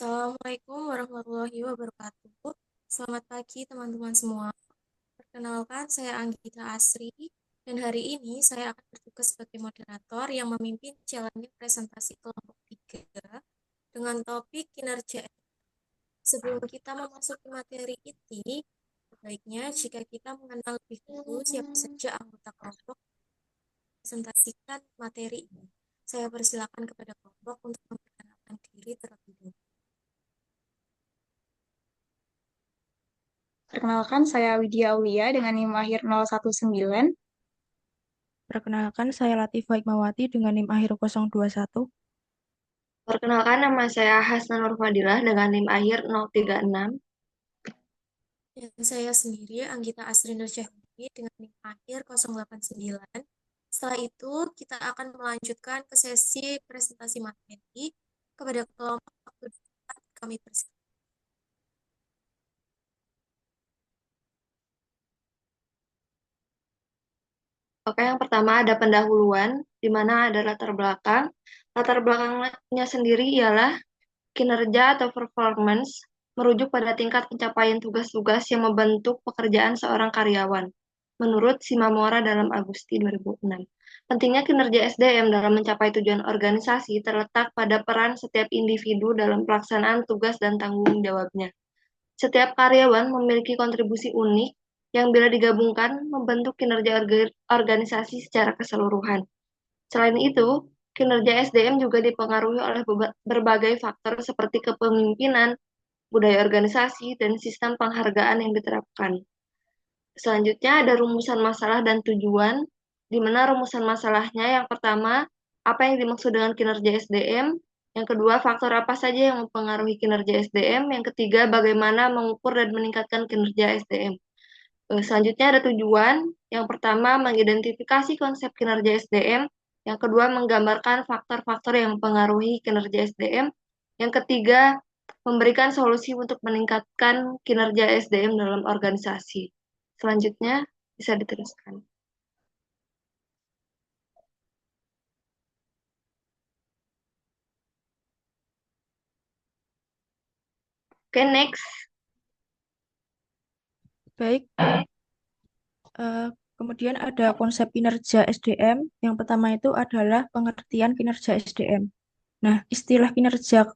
Assalamualaikum warahmatullahi wabarakatuh. Selamat pagi teman-teman semua. Perkenalkan, saya Anggita Asri, dan hari ini saya akan bertugas sebagai moderator yang memimpin jalannya presentasi kelompok 3 dengan topik kinerja. Sebelum kita memasuki materi inti, sebaiknya jika kita mengenal lebih dulu siapa saja anggota kelompok presentasikan materi ini. Saya persilakan kepada kelompok untuk memperkenalkan diri terlebih dulu. Perkenalkan, saya Widya Aulia dengan NIM akhir 019. Perkenalkan, saya Latifah Hikmawati dengan NIM akhir 021. Perkenalkan, nama saya Hasna Nurfadilah dengan NIM akhir 036. Dan saya sendiri, Anggita Asri Nursyahidi dengan NIM akhir 089. Setelah itu, kita akan melanjutkan ke sesi presentasi materi kepada kelompok waktu depan kami persilakan. Oke, yang pertama ada pendahuluan, di mana ada latar belakang. Latar belakangnya sendiri ialah kinerja atau performance, merujuk pada tingkat pencapaian tugas-tugas yang membentuk pekerjaan seorang karyawan, menurut Simamora dalam Agusti 2006. Pentingnya kinerja SDM dalam mencapai tujuan organisasi terletak pada peran setiap individu dalam pelaksanaan tugas dan tanggung jawabnya. Setiap karyawan memiliki kontribusi unik yang bila digabungkan membentuk kinerja organisasi secara keseluruhan. Selain itu, kinerja SDM juga dipengaruhi oleh berbagai faktor seperti kepemimpinan, budaya organisasi, dan sistem penghargaan yang diterapkan. Selanjutnya ada rumusan masalah dan tujuan, di mana rumusan masalahnya yang pertama, apa yang dimaksud dengan kinerja SDM, yang kedua, faktor apa saja yang mempengaruhi kinerja SDM, yang ketiga, bagaimana mengukur dan meningkatkan kinerja SDM. Selanjutnya ada tujuan, yang pertama, mengidentifikasi konsep kinerja SDM, yang kedua, menggambarkan faktor-faktor yang mempengaruhi kinerja SDM, yang ketiga, memberikan solusi untuk meningkatkan kinerja SDM dalam organisasi. Selanjutnya, bisa diteruskan. Oke, next. Baik, kemudian ada konsep kinerja SDM. Yang pertama itu adalah pengertian kinerja SDM. Nah, istilah kinerja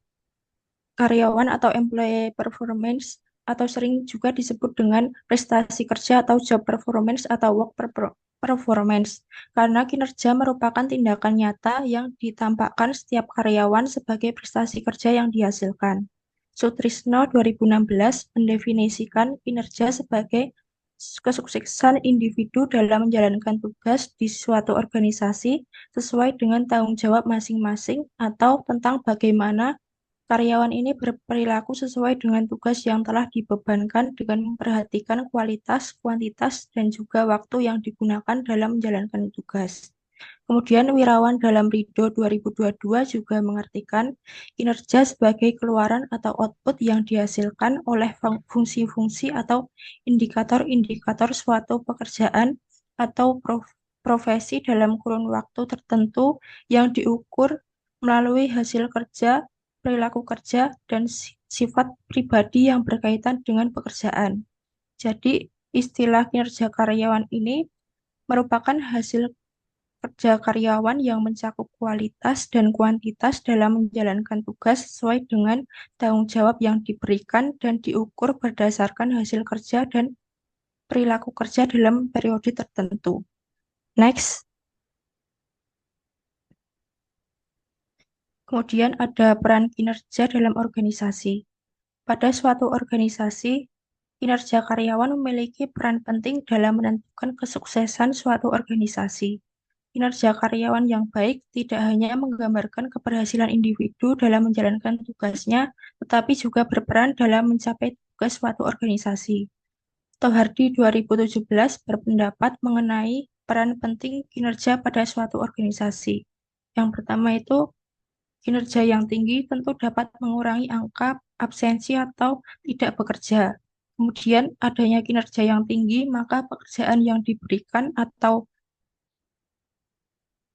karyawan atau employee performance atau sering juga disebut dengan prestasi kerja atau job performance atau performance. Karena kinerja merupakan tindakan nyata yang ditampakkan setiap karyawan sebagai prestasi kerja yang dihasilkan. Sutrisno 2016 mendefinisikan kinerja sebagai kesuksesan individu dalam menjalankan tugas di suatu organisasi sesuai dengan tanggung jawab masing-masing atau tentang bagaimana karyawan ini berperilaku sesuai dengan tugas yang telah dibebankan dengan memperhatikan kualitas, kuantitas, dan juga waktu yang digunakan dalam menjalankan tugas. Kemudian Wirawan dalam Ridho 2022 juga mengartikan kinerja sebagai keluaran atau output yang dihasilkan oleh fungsi-fungsi atau indikator-indikator suatu pekerjaan atau profesi dalam kurun waktu tertentu yang diukur melalui hasil kerja, perilaku kerja, dan sifat pribadi yang berkaitan dengan pekerjaan. Jadi, istilah kinerja karyawan ini merupakan hasil kerja karyawan yang mencakup kualitas dan kuantitas dalam menjalankan tugas sesuai dengan tanggung jawab yang diberikan dan diukur berdasarkan hasil kerja dan perilaku kerja dalam periode tertentu. Next. Kemudian ada peran kinerja dalam organisasi. Pada suatu organisasi, kinerja karyawan memiliki peran penting dalam menentukan kesuksesan suatu organisasi. Kinerja karyawan yang baik tidak hanya menggambarkan keberhasilan individu dalam menjalankan tugasnya, tetapi juga berperan dalam mencapai tugas suatu organisasi. Tohardi 2017 berpendapat mengenai peran penting kinerja pada suatu organisasi. Yang pertama itu, kinerja yang tinggi tentu dapat mengurangi angka absensi atau tidak bekerja. Kemudian adanya kinerja yang tinggi, maka pekerjaan yang diberikan atau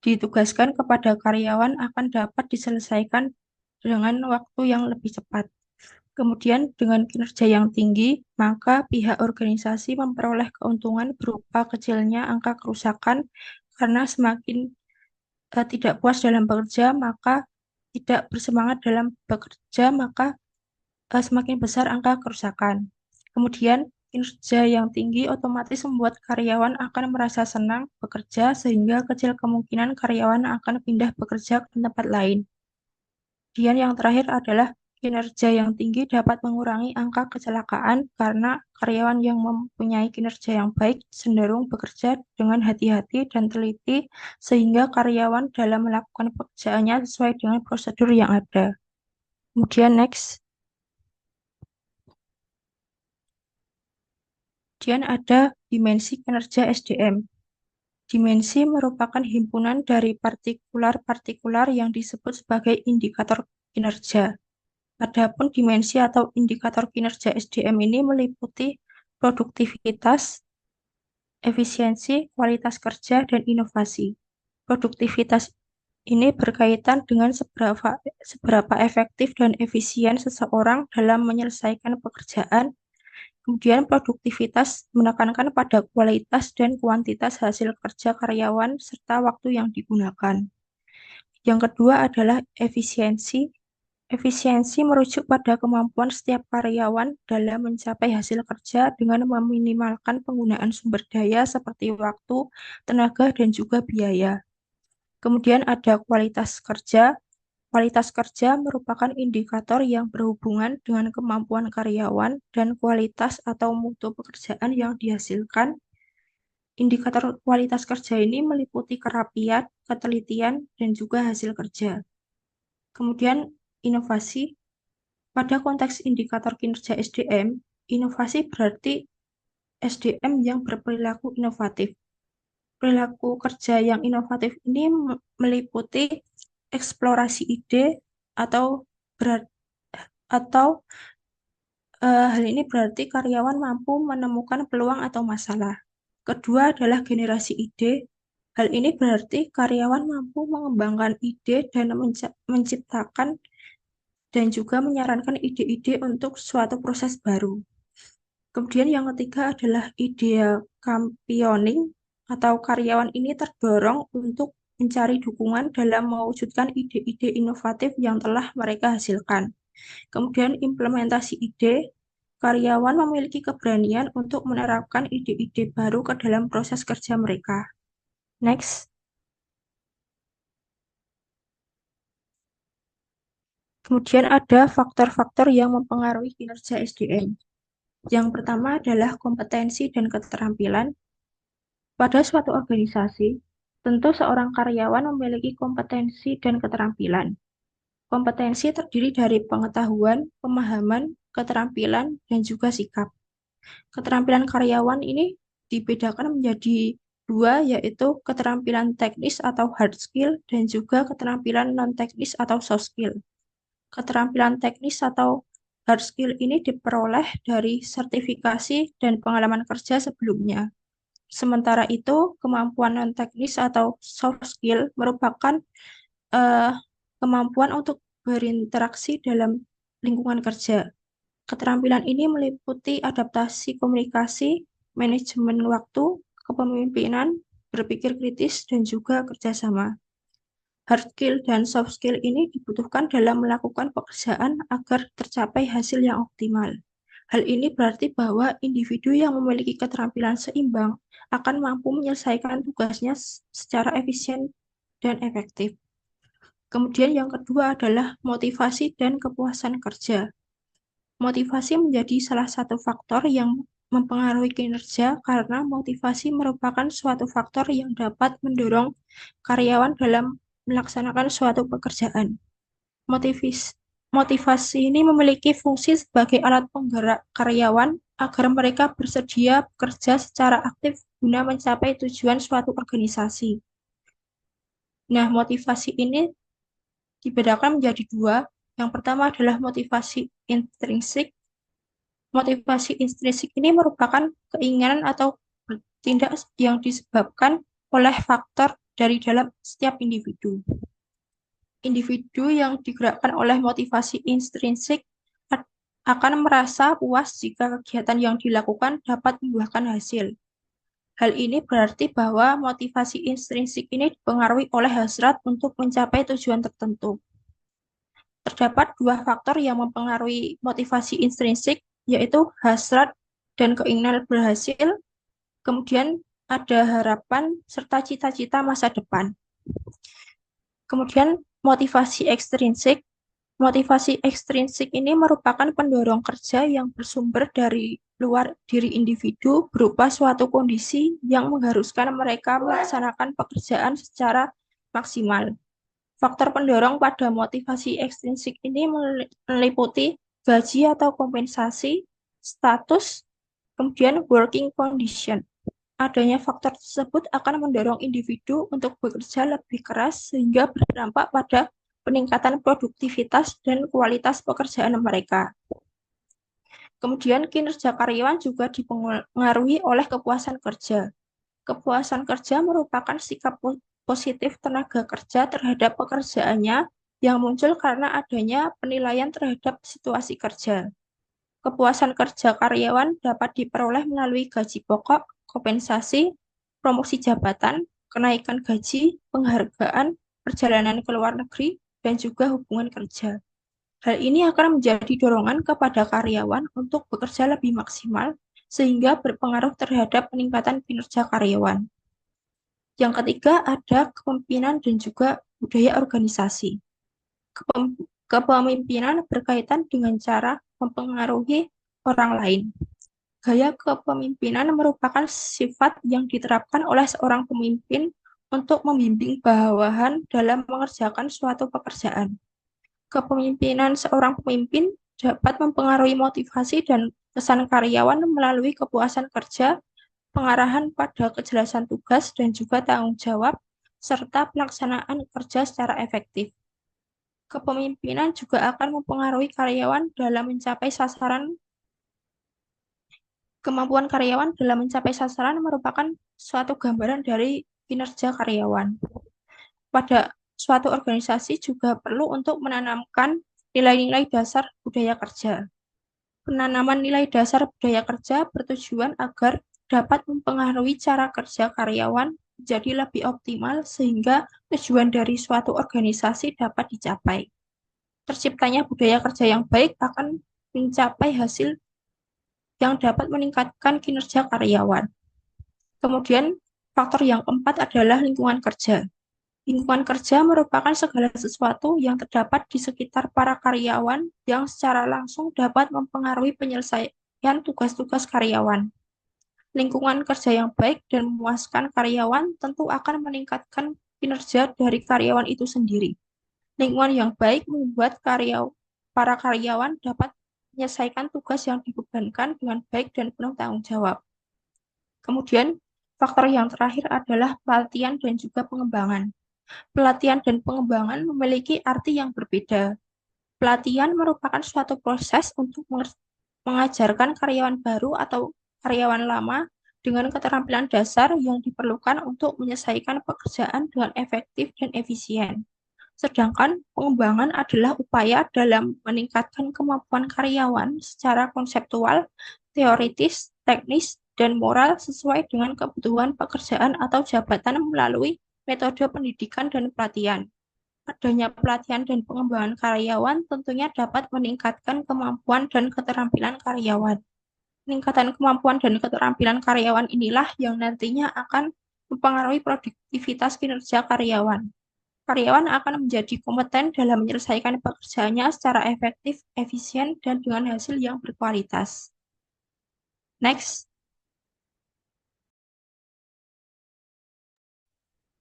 ditugaskan kepada karyawan akan dapat diselesaikan dengan waktu yang lebih cepat. Kemudian dengan kinerja yang tinggi, maka pihak organisasi memperoleh keuntungan berupa kecilnya angka kerusakan karena semakin tidak puas dalam bekerja, maka tidak bersemangat dalam bekerja, maka semakin besar angka kerusakan. Kemudian, kinerja yang tinggi otomatis membuat karyawan akan merasa senang bekerja sehingga kecil kemungkinan karyawan akan pindah bekerja ke tempat lain. Kemudian yang terakhir adalah kinerja yang tinggi dapat mengurangi angka kecelakaan karena karyawan yang mempunyai kinerja yang baik cenderung bekerja dengan hati-hati dan teliti sehingga karyawan dalam melakukan pekerjaannya sesuai dengan prosedur yang ada. Kemudian next. Kemudian ada dimensi kinerja SDM. Dimensi merupakan himpunan dari partikular-partikular yang disebut sebagai indikator kinerja. Adapun dimensi atau indikator kinerja SDM ini meliputi produktivitas, efisiensi, kualitas kerja, dan inovasi. Produktivitas ini berkaitan dengan seberapa efektif dan efisien seseorang dalam menyelesaikan pekerjaan. Kemudian produktivitas menekankan pada kualitas dan kuantitas hasil kerja karyawan serta waktu yang digunakan. Yang kedua adalah efisiensi. Efisiensi merujuk pada kemampuan setiap karyawan dalam mencapai hasil kerja dengan meminimalkan penggunaan sumber daya seperti waktu, tenaga, dan juga biaya. Kemudian ada kualitas kerja. Kualitas kerja merupakan indikator yang berhubungan dengan kemampuan karyawan dan kualitas atau mutu pekerjaan yang dihasilkan. Indikator kualitas kerja ini meliputi kerapian, ketelitian, dan juga hasil kerja. Kemudian inovasi. Pada konteks indikator kinerja SDM, inovasi berarti SDM yang berperilaku inovatif. Perilaku kerja yang inovatif ini meliputi eksplorasi ide atau berat atau hal ini berarti karyawan mampu menemukan peluang atau masalah. Kedua adalah generasi ide. Hal ini berarti karyawan mampu mengembangkan ide dan menciptakan dan juga menyarankan ide-ide untuk suatu proses baru. Kemudian yang ketiga adalah idea campioning atau karyawan ini terdorong untuk mencari dukungan dalam mewujudkan ide-ide inovatif yang telah mereka hasilkan. Kemudian implementasi ide, karyawan memiliki keberanian untuk menerapkan ide-ide baru ke dalam proses kerja mereka. Next. Kemudian ada faktor-faktor yang mempengaruhi kinerja SDM. Yang pertama adalah kompetensi dan keterampilan. Pada suatu organisasi, tentu seorang karyawan memiliki kompetensi dan keterampilan. Kompetensi terdiri dari pengetahuan, pemahaman, keterampilan, dan juga sikap. Keterampilan karyawan ini dibedakan menjadi dua, yaitu keterampilan teknis atau hard skill dan juga keterampilan non-teknis atau soft skill. Keterampilan teknis atau hard skill ini diperoleh dari sertifikasi dan pengalaman kerja sebelumnya. Sementara itu, kemampuan non-teknis atau soft skill merupakan kemampuan untuk berinteraksi dalam lingkungan kerja. Keterampilan ini meliputi adaptasi komunikasi, manajemen waktu, kepemimpinan, berpikir kritis, dan juga kerjasama. Hard skill dan soft skill ini dibutuhkan dalam melakukan pekerjaan agar tercapai hasil yang optimal. Hal ini berarti bahwa individu yang memiliki keterampilan seimbang akan mampu menyelesaikan tugasnya secara efisien dan efektif. Kemudian yang kedua adalah motivasi dan kepuasan kerja. Motivasi menjadi salah satu faktor yang mempengaruhi kinerja karena motivasi merupakan suatu faktor yang dapat mendorong karyawan dalam melaksanakan suatu pekerjaan. Motivasi ini memiliki fungsi sebagai alat penggerak karyawan agar mereka bersedia bekerja secara aktif guna mencapai tujuan suatu organisasi. Nah, motivasi ini dibedakan menjadi dua. Yang pertama adalah motivasi intrinsik. Motivasi intrinsik ini merupakan keinginan atau bertindak yang disebabkan oleh faktor dari dalam setiap individu. Individu yang digerakkan oleh motivasi intrinsik akan merasa puas jika kegiatan yang dilakukan dapat membuahkan hasil. Hal ini berarti bahwa motivasi intrinsik ini dipengaruhi oleh hasrat untuk mencapai tujuan tertentu. Terdapat dua faktor yang mempengaruhi motivasi intrinsik, yaitu hasrat dan keinginan berhasil, kemudian ada harapan serta cita-cita masa depan. Kemudian motivasi ekstrinsik. Motivasi ekstrinsik ini merupakan pendorong kerja yang bersumber dari luar diri individu berupa suatu kondisi yang mengharuskan mereka melaksanakan pekerjaan secara maksimal. Faktor pendorong pada motivasi ekstrinsik ini meliputi gaji atau kompensasi, status, kemudian working condition. Adanya faktor tersebut akan mendorong individu untuk bekerja lebih keras sehingga berdampak pada peningkatan produktivitas dan kualitas pekerjaan mereka. Kemudian kinerja karyawan juga dipengaruhi oleh kepuasan kerja. Kepuasan kerja merupakan sikap positif tenaga kerja terhadap pekerjaannya yang muncul karena adanya penilaian terhadap situasi kerja. Kepuasan kerja karyawan dapat diperoleh melalui gaji pokok, kompensasi, promosi jabatan, kenaikan gaji, penghargaan, perjalanan ke luar negeri, dan juga hubungan kerja. Hal ini akan menjadi dorongan kepada karyawan untuk bekerja lebih maksimal sehingga berpengaruh terhadap peningkatan kinerja karyawan. Yang ketiga ada kepemimpinan dan juga budaya organisasi. Kepemimpinan berkaitan dengan cara mempengaruhi orang lain. Gaya kepemimpinan merupakan sifat yang diterapkan oleh seorang pemimpin untuk membimbing bawahan dalam mengerjakan suatu pekerjaan. Kepemimpinan seorang pemimpin dapat mempengaruhi motivasi dan kesan karyawan melalui kepuasan kerja, pengarahan pada kejelasan tugas dan juga tanggung jawab, serta pelaksanaan kerja secara efektif. Kepemimpinan juga akan mempengaruhi karyawan dalam mencapai sasaran. Kemampuan karyawan dalam mencapai sasaran merupakan suatu gambaran dari kinerja karyawan. Pada suatu organisasi juga perlu untuk menanamkan nilai-nilai dasar budaya kerja. Penanaman nilai dasar budaya kerja bertujuan agar dapat mempengaruhi cara kerja karyawan menjadi lebih optimal sehingga tujuan dari suatu organisasi dapat dicapai. Terciptanya budaya kerja yang baik akan mencapai hasil yang dapat meningkatkan kinerja karyawan. Kemudian, faktor yang keempat adalah lingkungan kerja. Lingkungan kerja merupakan segala sesuatu yang terdapat di sekitar para karyawan yang secara langsung dapat mempengaruhi penyelesaian tugas-tugas karyawan. Lingkungan kerja yang baik dan memuaskan karyawan tentu akan meningkatkan kinerja dari karyawan itu sendiri. Lingkungan yang baik membuat para karyawan dapat menyelesaikan tugas yang dibebankan dengan baik dan penuh tanggung jawab. Kemudian, faktor yang terakhir adalah pelatihan dan juga pengembangan. Pelatihan dan pengembangan memiliki arti yang berbeda. Pelatihan merupakan suatu proses untuk mengajarkan karyawan baru atau karyawan lama dengan keterampilan dasar yang diperlukan untuk menyelesaikan pekerjaan dengan efektif dan efisien. Sedangkan pengembangan adalah upaya dalam meningkatkan kemampuan karyawan secara konseptual, teoritis, teknis, dan moral sesuai dengan kebutuhan pekerjaan atau jabatan melalui metode pendidikan dan pelatihan. Adanya pelatihan dan pengembangan karyawan tentunya dapat meningkatkan kemampuan dan keterampilan karyawan. Peningkatan kemampuan dan keterampilan karyawan inilah yang nantinya akan mempengaruhi produktivitas kinerja karyawan. Karyawan akan menjadi kompeten dalam menyelesaikan pekerjaannya secara efektif, efisien, dan dengan hasil yang berkualitas. Next.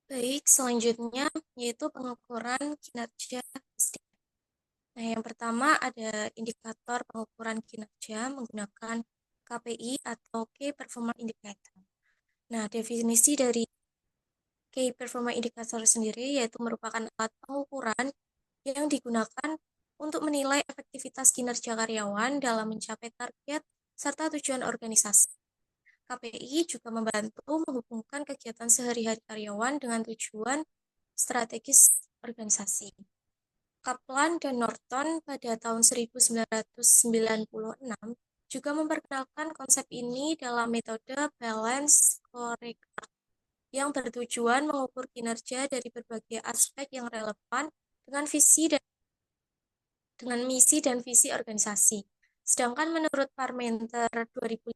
Baik, selanjutnya yaitu pengukuran kinerja SDM. Nah, yang pertama ada indikator pengukuran kinerja menggunakan KPI atau Key Performance Indicator. Nah, definisi dari Key Performance Indicator sendiri yaitu merupakan alat pengukuran yang digunakan untuk menilai efektivitas kinerja karyawan dalam mencapai target serta tujuan organisasi. KPI juga membantu menghubungkan kegiatan sehari-hari karyawan dengan tujuan strategis organisasi. Kaplan dan Norton pada tahun 1996 juga memperkenalkan konsep ini dalam metode balance scorecard yang bertujuan mengukur kinerja dari berbagai aspek yang relevan dengan misi dan visi organisasi. Sedangkan menurut Parmenter 2015,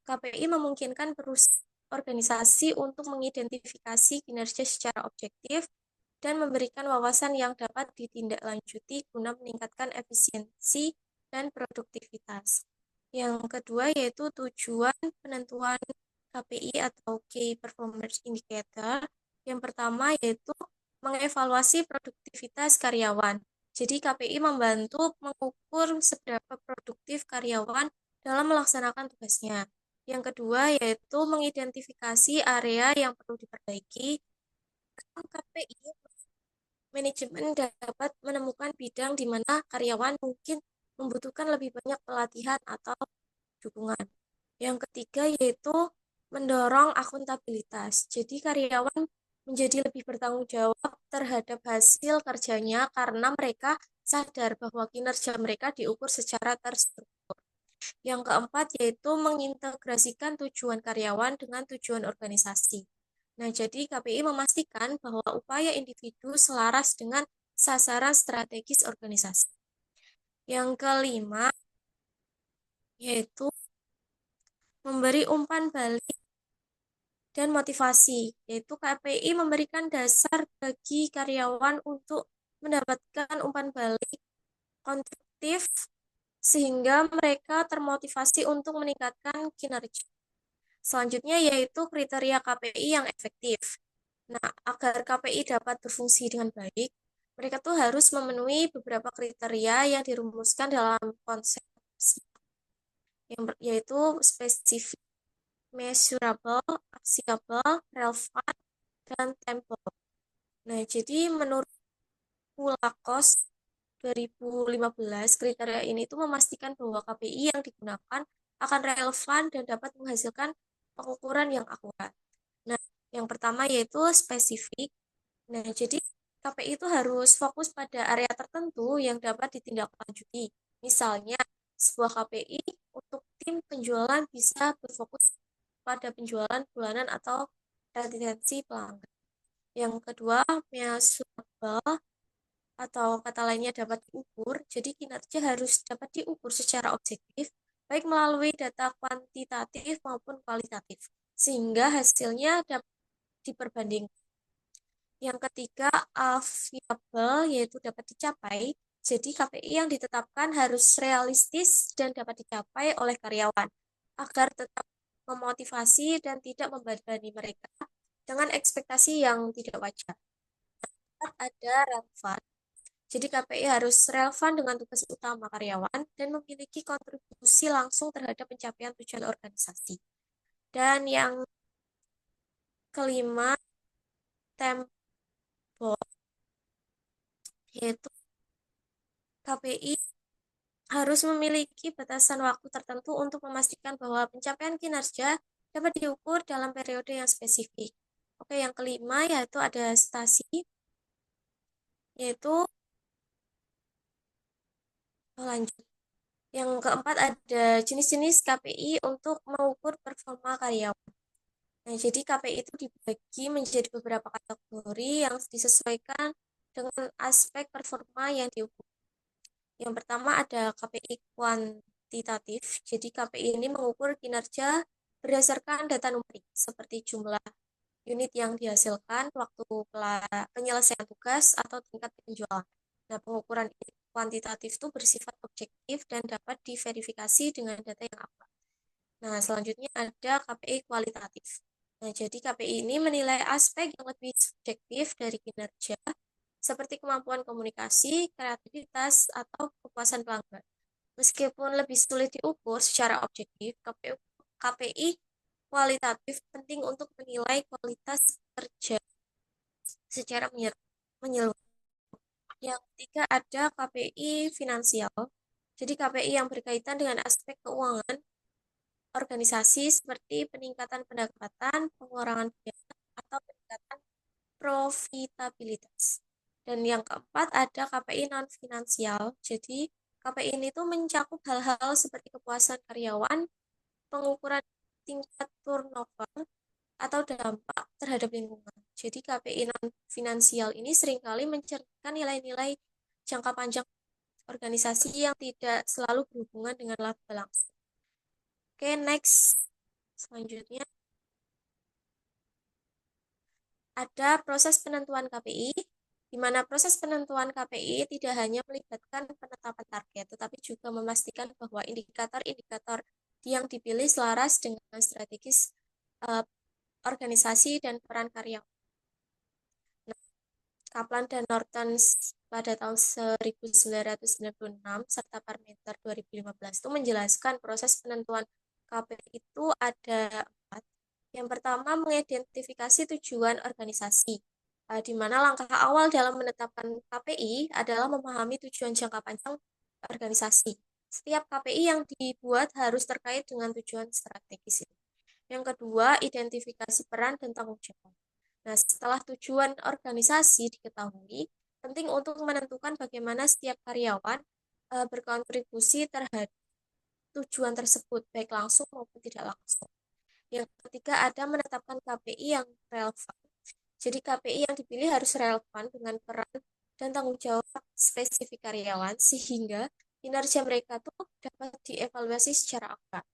KPI memungkinkan organisasi untuk mengidentifikasi kinerja secara objektif dan memberikan wawasan yang dapat ditindaklanjuti guna meningkatkan efisiensi dan produktivitas. Yang kedua yaitu tujuan penentuan KPI atau Key Performance Indicator. Yang pertama yaitu mengevaluasi produktivitas karyawan. Jadi KPI membantu mengukur seberapa produktif karyawan dalam melaksanakan tugasnya. Yang kedua yaitu mengidentifikasi area yang perlu diperbaiki. KPI manajemen dapat menemukan bidang di mana karyawan mungkin membutuhkan lebih banyak pelatihan atau dukungan. Yang ketiga yaitu mendorong akuntabilitas. Jadi karyawan menjadi lebih bertanggung jawab terhadap hasil kerjanya karena mereka sadar bahwa kinerja mereka diukur secara terstruktur. Yang keempat yaitu mengintegrasikan tujuan karyawan dengan tujuan organisasi. Nah, jadi KPI memastikan bahwa upaya individu selaras dengan sasaran strategis organisasi. Yang kelima yaitu memberi umpan balik dan motivasi, yaitu KPI memberikan dasar bagi karyawan untuk mendapatkan umpan balik konstruktif sehingga mereka termotivasi untuk meningkatkan kinerja. Selanjutnya yaitu kriteria KPI yang efektif. Nah, agar KPI dapat berfungsi dengan baik, mereka tuh harus memenuhi beberapa kriteria yang dirumuskan dalam konsep yaitu spesifik, measurable, actionable, relevant, dan temporal. Nah, jadi menurut Pulakos 2015, kriteria ini tuh memastikan bahwa KPI yang digunakan akan relevan dan dapat menghasilkan pengukuran yang akurat. Nah, yang pertama yaitu spesifik. Nah, jadi KPI itu harus fokus pada area tertentu yang dapat ditindaklanjuti. Misalnya, sebuah KPI untuk tim penjualan bisa berfokus pada penjualan bulanan atau retensi pelanggan. Yang kedua, measurable atau kata lainnya dapat diukur. Jadi kinerja harus dapat diukur secara objektif, baik melalui data kuantitatif maupun kualitatif, sehingga hasilnya dapat diperbandingkan. Yang ketiga, achievable, yaitu dapat dicapai. Jadi KPI yang ditetapkan harus realistis dan dapat dicapai oleh karyawan, agar tetap memotivasi dan tidak membebani mereka dengan ekspektasi yang tidak wajar. Ada relevan. Jadi KPI harus relevan dengan tugas utama karyawan dan memiliki kontribusi langsung terhadap pencapaian tujuan organisasi. Dan yang kelima, tempo, yaitu KPI harus memiliki batasan waktu tertentu untuk memastikan bahwa pencapaian kinerja dapat diukur dalam periode yang spesifik. Oke, yang kelima yaitu ada stasi, yaitu lanjut. Yang keempat ada jenis-jenis KPI untuk mengukur performa karyawan. Nah, jadi KPI itu dibagi menjadi beberapa kategori yang disesuaikan dengan aspek performa yang diukur. Yang pertama ada KPI kuantitatif. Jadi KPI ini mengukur kinerja berdasarkan data numerik seperti jumlah unit yang dihasilkan, waktu penyelesaian tugas, atau tingkat penjualan. Nah, pengukuran kuantitatif itu bersifat objektif dan dapat diverifikasi dengan data yang akurat. Nah, selanjutnya ada KPI kualitatif. Nah, jadi KPI ini menilai aspek yang lebih subjektif dari kinerja, seperti kemampuan komunikasi, kreativitas, atau kepuasan pelanggan. Meskipun lebih sulit diukur secara objektif, KPI kualitatif penting untuk menilai kualitas kerja secara menyeluruh. Yang ketiga ada KPI finansial. Jadi KPI yang berkaitan dengan aspek keuangan organisasi seperti peningkatan pendapatan, pengurangan biaya, atau peningkatan profitabilitas. Dan yang keempat ada KPI non-finansial. Jadi KPI ini tuh mencakup hal-hal seperti kepuasan karyawan, pengukuran tingkat turnover, atau dampak terhadap lingkungan. Jadi KPI non-finansial ini seringkali mencerminkan nilai-nilai jangka panjang organisasi yang tidak selalu berhubungan dengan laba langsung. Oke, next. Selanjutnya ada proses penentuan KPI, di mana proses penentuan KPI tidak hanya melibatkan penetapan target, tetapi juga memastikan bahwa indikator-indikator yang dipilih selaras dengan strategis organisasi dan peran karyawan. Nah, Kaplan dan Norton pada tahun 1996 serta Parmeter 2015 itu menjelaskan proses penentuan KPI itu ada 4. Yang pertama, mengidentifikasi tujuan organisasi, di mana langkah awal dalam menetapkan KPI adalah memahami tujuan jangka panjang organisasi. Setiap KPI yang dibuat harus terkait dengan tujuan strategis ini. Yang kedua, identifikasi peran dan tanggung jawab. Nah, setelah tujuan organisasi diketahui, penting untuk menentukan bagaimana setiap karyawan berkontribusi terhadap tujuan tersebut, baik langsung maupun tidak langsung. Yang ketiga, ada menetapkan KPI yang relevan. Jadi KPI yang dipilih harus relevan dengan peran dan tanggung jawab spesifik karyawan, sehingga kinerja mereka tuh dapat dievaluasi secara akurat.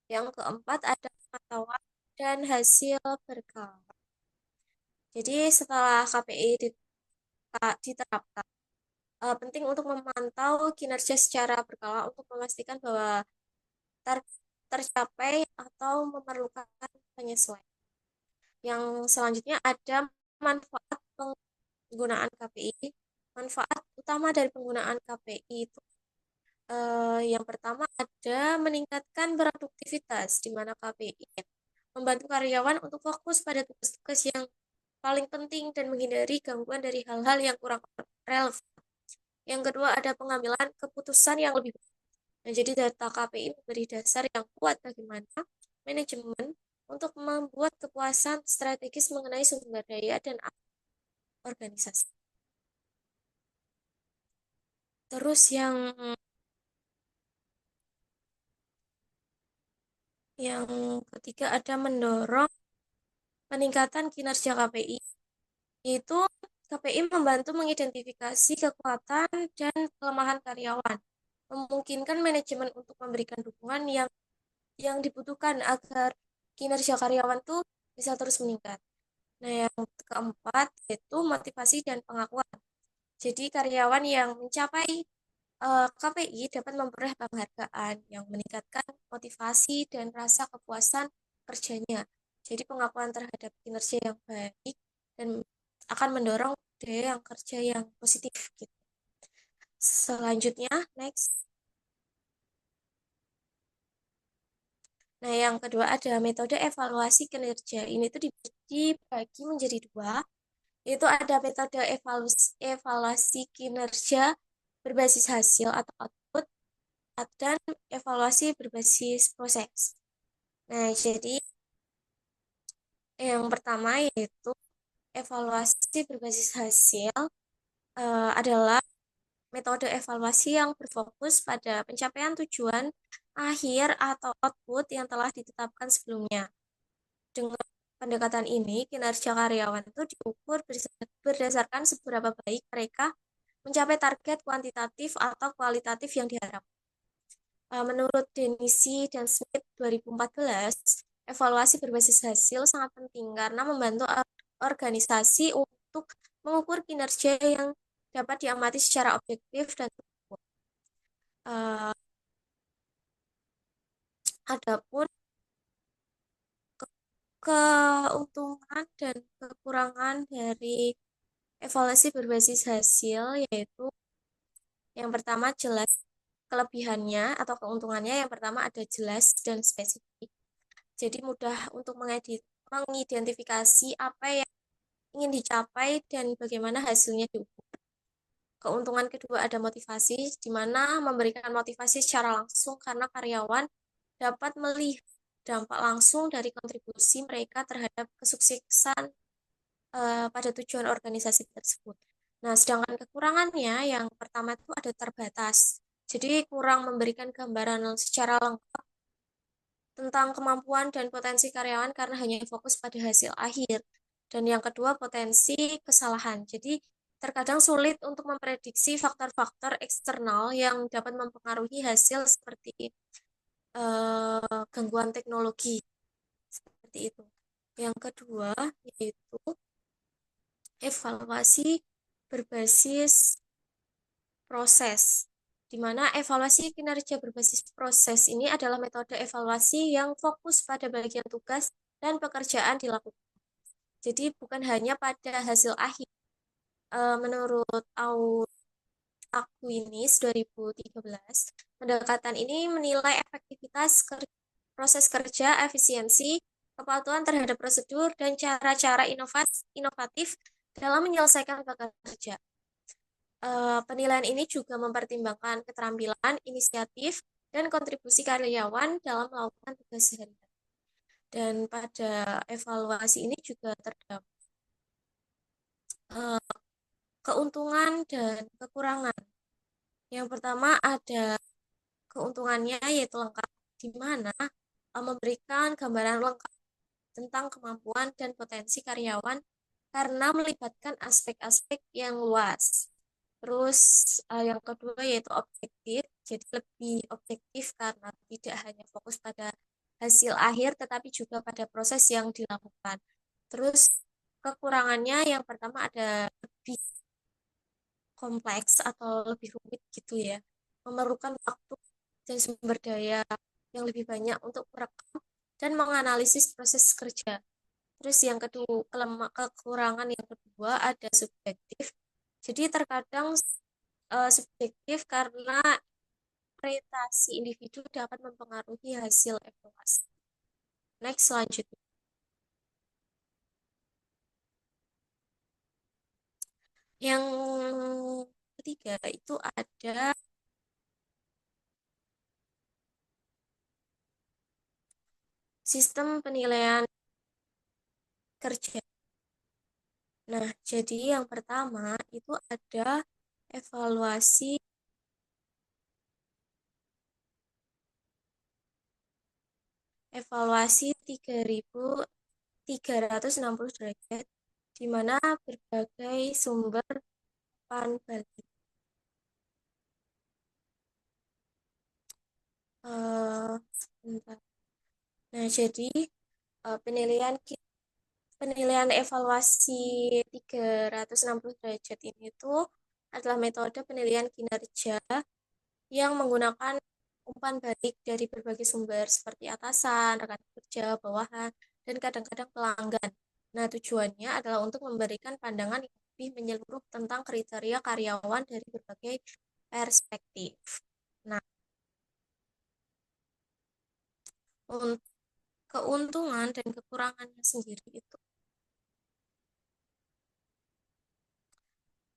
Yang keempat, ada pemantauan dan hasil berkala. Jadi setelah KPI diterapkan, penting untuk memantau kinerja secara berkala untuk memastikan bahwa tercapai atau memerlukan penyesuaian. Yang selanjutnya ada manfaat penggunaan KPI. Manfaat utama dari penggunaan KPI itu yang pertama ada meningkatkan produktivitas, di mana KPI membantu karyawan untuk fokus pada tugas-tugas yang paling penting dan menghindari gangguan dari hal-hal yang kurang relevan. Yang kedua ada pengambilan keputusan yang lebih baik. Nah, jadi data KPI memberi dasar yang kuat bagaimana manajemen untuk membuat kepuasan strategis mengenai sumber daya dan organisasi. Terus yang ketiga ada mendorong peningkatan kinerja KPI, yaitu KPI membantu mengidentifikasi kekuatan dan kelemahan karyawan, memungkinkan manajemen untuk memberikan dukungan yang dibutuhkan agar kinerja karyawan tuh bisa terus meningkat. Nah, yang keempat yaitu motivasi dan pengakuan. Jadi karyawan yang mencapai KPI dapat memperoleh penghargaan yang meningkatkan motivasi dan rasa kepuasan kerjanya. Jadi pengakuan terhadap kinerja yang baik dan akan mendorong budaya yang kerja yang positif gitu. Selanjutnya, next. Nah, yang kedua ada metode evaluasi kinerja. Ini tuh dibagi menjadi 2, yaitu ada metode evaluasi kinerja berbasis hasil atau output dan evaluasi berbasis proses. Nah, jadi yang pertama yaitu evaluasi berbasis hasil adalah metode evaluasi yang berfokus pada pencapaian tujuan akhir atau output yang telah ditetapkan sebelumnya. Dengan pendekatan ini, kinerja karyawan itu diukur berdasarkan seberapa baik mereka mencapai target kuantitatif atau kualitatif yang diharapkan. Menurut Denisi dan Smith 2014, evaluasi berbasis hasil sangat penting karena membantu organisasi untuk mengukur kinerja yang dapat diamati secara objektif dan terukur. Adapun keuntungan dan kekurangan dari evaluasi berbasis hasil yaitu yang pertama jelas kelebihannya atau keuntungannya. Yang pertama ada jelas dan spesifik. Jadi mudah untuk mengidentifikasi apa yang ingin dicapai dan bagaimana hasilnya diukur. Keuntungan kedua ada motivasi, di mana memberikan motivasi secara langsung karena karyawan dapat melihat dampak langsung dari kontribusi mereka terhadap kesuksesan pada tujuan organisasi tersebut. Nah, sedangkan kekurangannya yang pertama itu ada terbatas. Jadi kurang memberikan gambaran secara lengkap tentang kemampuan dan potensi karyawan karena hanya fokus pada hasil akhir. Dan yang kedua, potensi kesalahan. Jadi terkadang sulit untuk memprediksi faktor-faktor eksternal yang dapat mempengaruhi hasil seperti gangguan teknologi seperti itu. Yang kedua yaitu evaluasi berbasis proses, di mana evaluasi kinerja berbasis proses ini adalah metode evaluasi yang fokus pada bagian tugas dan pekerjaan dilakukan. Jadi bukan hanya pada hasil akhir. Menurut Aquinas 2013, pendekatan ini menilai efektivitas proses kerja, efisiensi, kepatuhan terhadap prosedur, dan cara-cara inovatif dalam menyelesaikan pekerja. Penilaian ini juga mempertimbangkan keterampilan, inisiatif, dan kontribusi karyawan dalam melakukan tugas sehari-hari. Dan pada evaluasi ini juga terdapat eh, keuntungan dan kekurangan. Yang pertama ada keuntungannya yaitu lengkap, di mana memberikan gambaran lengkap tentang kemampuan dan potensi karyawan karena melibatkan aspek-aspek yang luas. Terus yang kedua yaitu objektif, jadi lebih objektif karena tidak hanya fokus pada hasil akhir tetapi juga pada proses yang dilakukan. Terus kekurangannya yang pertama ada lebih kompleks atau lebih rumit gitu ya, memerlukan waktu dan sumber daya yang lebih banyak untuk merekam dan menganalisis proses kerja. Terus yang kedua, kekurangan yang kedua ada subjektif. Jadi terkadang subjektif karena interpretasi individu dapat mempengaruhi hasil evaluasi. Next, selanjutnya. Yang ketiga itu ada sistem penilaian kerja. Nah, jadi yang pertama itu ada evaluasi evaluasi 3.360 derajat, di mana berbagai sumber umpan balik. Bentar. Nah, jadi penilaian penilaian evaluasi 360 derajat ini tuh adalah metode penilaian kinerja yang menggunakan umpan balik dari berbagai sumber seperti atasan, rekan kerja, bawahan, dan kadang-kadang pelanggan. Nah, tujuannya adalah untuk memberikan pandangan yang lebih menyeluruh tentang kriteria karyawan dari berbagai perspektif. Nah, untuk keuntungan dan kekurangannya sendiri itu.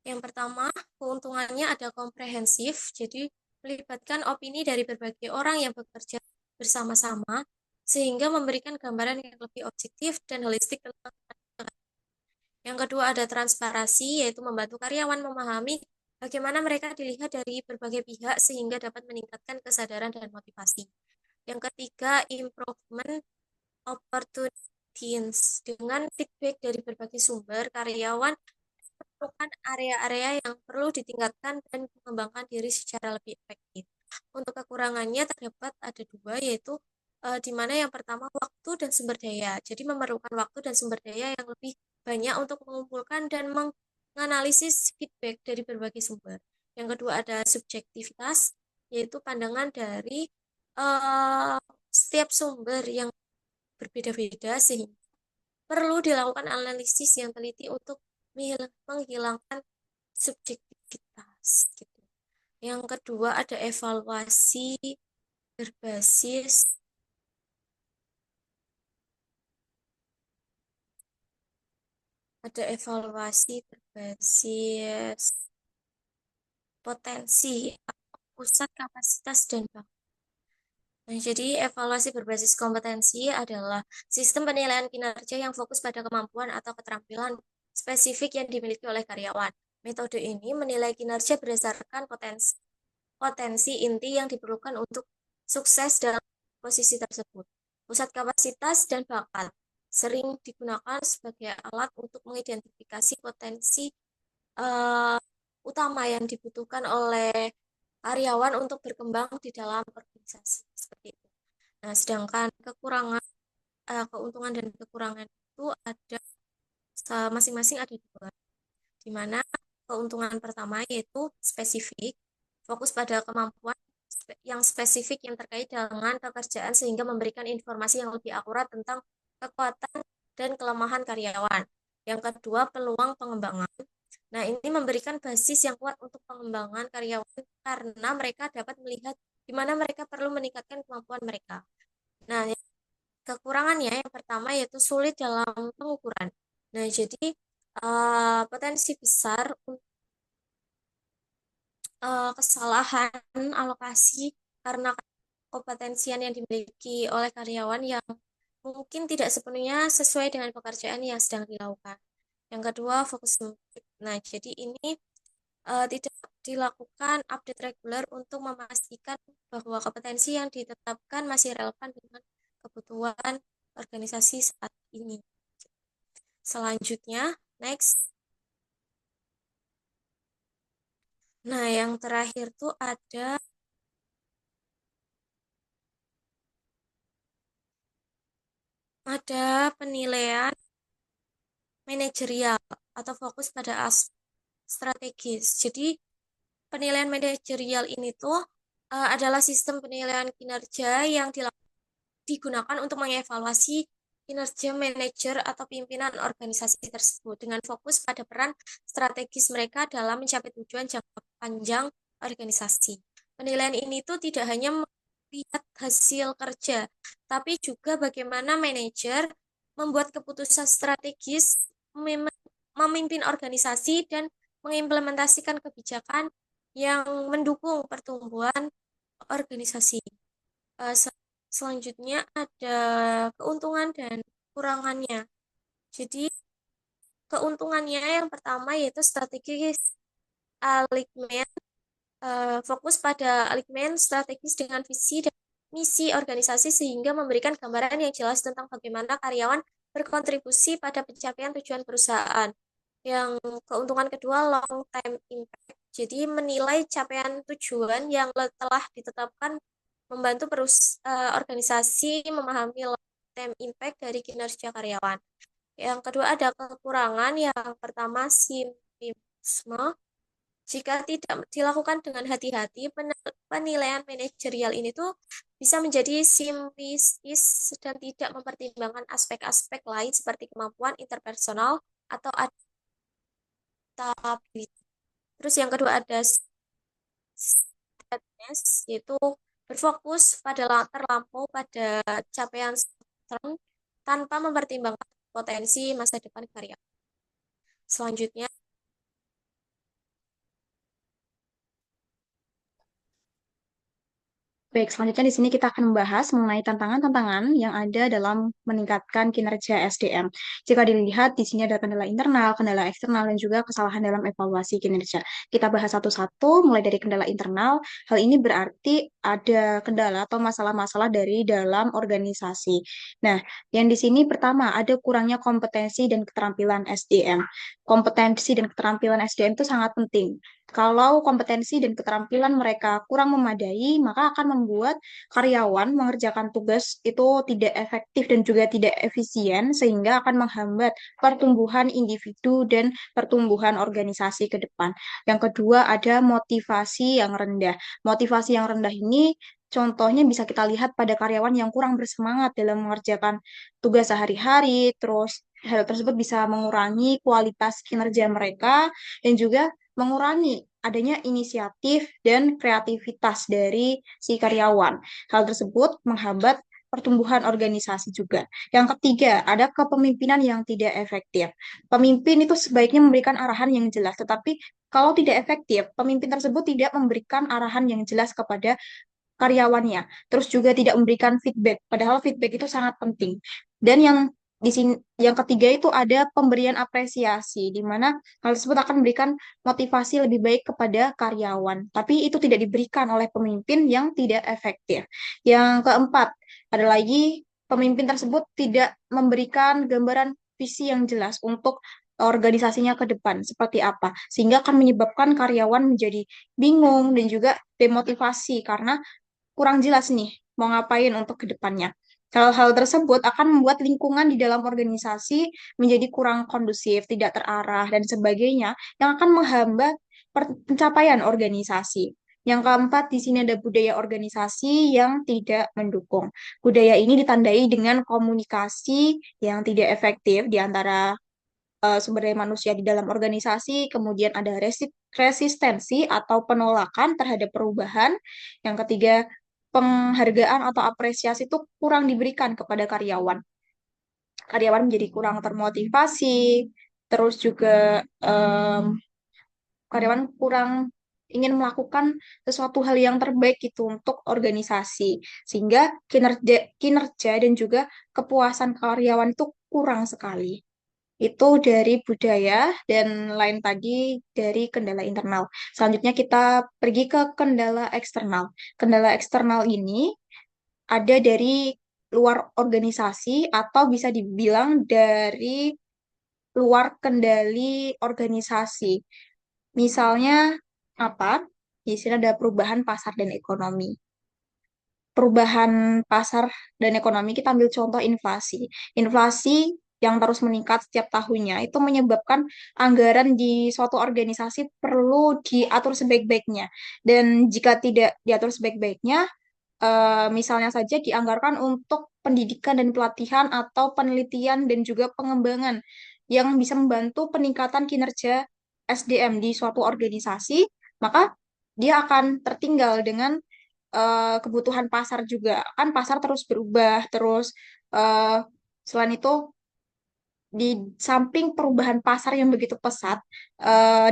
Yang pertama, keuntungannya ada komprehensif, jadi melibatkan opini dari berbagai orang yang bekerja bersama-sama, sehingga memberikan gambaran yang lebih objektif dan holistik tentang. Yang kedua ada transparansi, yaitu membantu karyawan memahami bagaimana mereka dilihat dari berbagai pihak sehingga dapat meningkatkan kesadaran dan motivasi. Yang ketiga, improvement opportunities. Dengan feedback dari berbagai sumber, karyawan menemukan area-area yang perlu ditingkatkan dan mengembangkan diri secara lebih efektif. Untuk kekurangannya terdapat ada dua, yaitu di mana yang pertama waktu dan sumber daya. Jadi memerlukan waktu dan sumber daya yang lebih banyak untuk mengumpulkan dan menganalisis feedback dari berbagai sumber. Yang kedua ada subjektivitas, yaitu pandangan dari setiap sumber yang berbeda-beda sehingga perlu dilakukan analisis yang teliti untuk menghilangkan subjektivitas gitu. Yang kedua ada evaluasi berbasis potensi, pusat kapasitas dan bakat. Nah, jadi evaluasi berbasis kompetensi adalah sistem penilaian kinerja yang fokus pada kemampuan atau keterampilan spesifik yang dimiliki oleh karyawan. Metode ini menilai kinerja berdasarkan potensi inti yang diperlukan untuk sukses dalam posisi tersebut. Pusat kapasitas dan bakat sering digunakan sebagai alat untuk mengidentifikasi potensi uh, utama yang dibutuhkan oleh karyawan untuk berkembang di dalam organisasi seperti itu. Nah, sedangkan keuntungan dan kekurangan itu ada masing-masing ada dua, di mana keuntungan pertama yaitu spesifik, fokus pada kemampuan yang spesifik yang terkait dengan pekerjaan sehingga memberikan informasi yang lebih akurat tentang kekuatan dan kelemahan karyawan. Yang kedua, peluang pengembangan. Nah, ini memberikan basis yang kuat untuk pengembangan karyawan karena mereka dapat melihat di mana mereka perlu meningkatkan kemampuan mereka. Nah, kekurangannya yang pertama yaitu sulit dalam pengukuran. Nah, jadi potensi besar kesalahan alokasi karena kompetensian yang dimiliki oleh karyawan yang mungkin tidak sepenuhnya sesuai dengan pekerjaan yang sedang dilakukan. Yang kedua, fokus. Nah, jadi ini tidak dilakukan update reguler untuk memastikan bahwa kompetensi yang ditetapkan masih relevan dengan kebutuhan organisasi saat ini. Selanjutnya, next. Nah, yang terakhir tuh ada penilaian manajerial atau fokus pada aspek strategis. Jadi, penilaian manajerial ini tuh adalah sistem penilaian kinerja yang digunakan untuk mengevaluasi kinerja manajer atau pimpinan organisasi tersebut dengan fokus pada peran strategis mereka dalam mencapai tujuan jangka panjang organisasi. Penilaian ini tuh tidak hanya melihat hasil kerja, tapi juga bagaimana manajer membuat keputusan strategis, memimpin organisasi, dan mengimplementasikan kebijakan yang mendukung pertumbuhan organisasi. Selanjutnya ada keuntungan dan kekurangannya. Jadi keuntungannya yang pertama yaitu strategi alignment, fokus pada alignment strategis dengan visi dan misi organisasi sehingga memberikan gambaran yang jelas tentang bagaimana karyawan berkontribusi pada pencapaian tujuan perusahaan. Yang keuntungan kedua, long time impact. Jadi menilai capaian tujuan yang telah ditetapkan membantu organisasi memahami long term impact dari kinerja karyawan. Yang kedua ada kekurangan, yang pertama simplisme. Jika tidak dilakukan dengan hati-hati, penilaian manajerial ini tuh bisa menjadi simplistis dan tidak mempertimbangkan aspek-aspek lain seperti kemampuan interpersonal atau adaptabilitas. Terus yang kedua ada yaitu berfokus pada terlampau pada capaian term tanpa mempertimbangkan potensi masa depan karyawan. Selanjutnya, Baik, selanjutnya di sini kita akan membahas mengenai tantangan-tantangan yang ada dalam meningkatkan kinerja SDM. Jika dilihat, di sini ada kendala internal, kendala eksternal, dan juga kesalahan dalam evaluasi kinerja. Kita bahas satu-satu, mulai dari kendala internal. Hal ini berarti ada kendala atau masalah-masalah dari dalam organisasi. Nah, yang di sini pertama, ada kurangnya kompetensi dan keterampilan SDM. Kompetensi dan keterampilan SDM itu sangat penting. Kalau kompetensi dan keterampilan mereka kurang memadai, maka akan membuat karyawan mengerjakan tugas itu tidak efektif dan juga tidak efisien, sehingga akan menghambat pertumbuhan individu dan pertumbuhan organisasi ke depan. Yang kedua, ada motivasi yang rendah. Motivasi yang rendah ini contohnya bisa kita lihat pada karyawan yang kurang bersemangat dalam mengerjakan tugas sehari-hari, terus hal tersebut bisa mengurangi kualitas kinerja mereka dan juga mengurangi adanya inisiatif dan kreativitas dari si karyawan. Hal tersebut menghambat pertumbuhan organisasi juga. Yang ketiga, ada kepemimpinan yang tidak efektif. Pemimpin itu sebaiknya memberikan arahan yang jelas, tetapi kalau tidak efektif, pemimpin tersebut tidak memberikan arahan yang jelas kepada karyawannya, terus juga tidak memberikan feedback, padahal feedback itu sangat penting. Dan yang di sini yang ketiga itu ada pemberian apresiasi, di mana hal tersebut akan memberikan motivasi lebih baik kepada karyawan. Tapi itu tidak diberikan oleh pemimpin yang tidak efektif. Yang keempat, ada lagi pemimpin tersebut tidak memberikan gambaran visi yang jelas untuk organisasinya ke depan seperti apa, sehingga akan menyebabkan karyawan menjadi bingung dan juga demotivasi karena kurang jelas nih mau ngapain untuk ke depannya. Hal-hal tersebut akan membuat lingkungan di dalam organisasi menjadi kurang kondusif, tidak terarah, dan sebagainya, yang akan menghambat pencapaian organisasi. Yang keempat, di sini ada budaya organisasi yang tidak mendukung. Budaya ini ditandai dengan komunikasi yang tidak efektif di antara sumber daya manusia di dalam organisasi, kemudian ada resistensi atau penolakan terhadap perubahan. Yang ketiga, penghargaan atau apresiasi itu kurang diberikan kepada karyawan. Karyawan menjadi kurang termotivasi, terus juga karyawan kurang ingin melakukan sesuatu hal yang terbaik itu untuk organisasi, sehingga kinerja kinerja dan juga kepuasan karyawan itu kurang sekali. Itu dari budaya dan lain tadi dari kendala internal. Selanjutnya kita pergi ke kendala eksternal. Kendala eksternal ini ada dari luar organisasi atau bisa dibilang dari luar kendali organisasi. Misalnya apa? Di sini ada perubahan pasar dan ekonomi. Perubahan pasar dan ekonomi, kita ambil contoh inflasi. Inflasi yang terus meningkat setiap tahunnya itu menyebabkan anggaran di suatu organisasi perlu diatur sebaik-baiknya. Dan jika tidak diatur sebaik-baiknya, misalnya saja dianggarkan untuk pendidikan dan pelatihan atau penelitian dan juga pengembangan yang bisa membantu peningkatan kinerja SDM di suatu organisasi, maka dia akan tertinggal dengan kebutuhan pasar juga. Kan pasar terus berubah, terus eh, selain itu di samping perubahan pasar yang begitu pesat,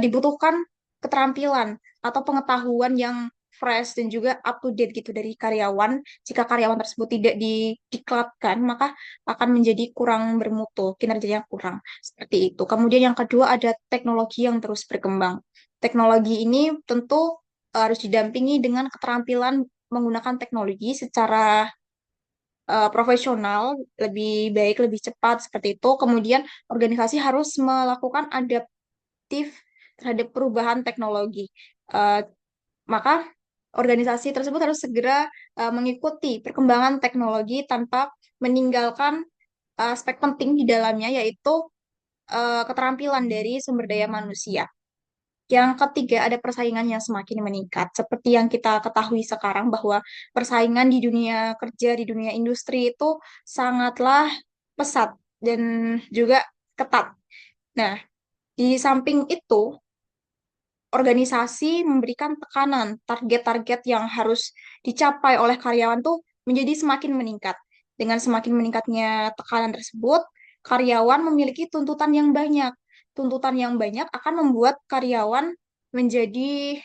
dibutuhkan keterampilan atau pengetahuan yang fresh dan juga up to date gitu dari karyawan. Jika karyawan tersebut tidak didiklatkan, maka akan menjadi kurang bermutu, kinerjanya kurang. Seperti itu. Kemudian yang kedua ada teknologi yang terus berkembang. Teknologi ini tentu harus didampingi dengan keterampilan menggunakan teknologi secara profesional, lebih baik, lebih cepat seperti itu. Kemudian organisasi harus melakukan adaptif terhadap perubahan teknologi. Eh, Maka organisasi tersebut harus segera mengikuti perkembangan teknologi tanpa meninggalkan aspek penting di dalamnya, yaitu keterampilan dari sumber daya manusia. Yang ketiga, ada persaingan yang semakin meningkat. Seperti yang kita ketahui sekarang bahwa persaingan di dunia kerja, di dunia industri itu sangatlah pesat dan juga ketat. Nah, di samping itu, organisasi memberikan tekanan, target-target yang harus dicapai oleh karyawan tuh menjadi semakin meningkat. Dengan semakin meningkatnya tekanan tersebut, karyawan memiliki tuntutan yang banyak. Tuntutan yang banyak akan membuat karyawan menjadi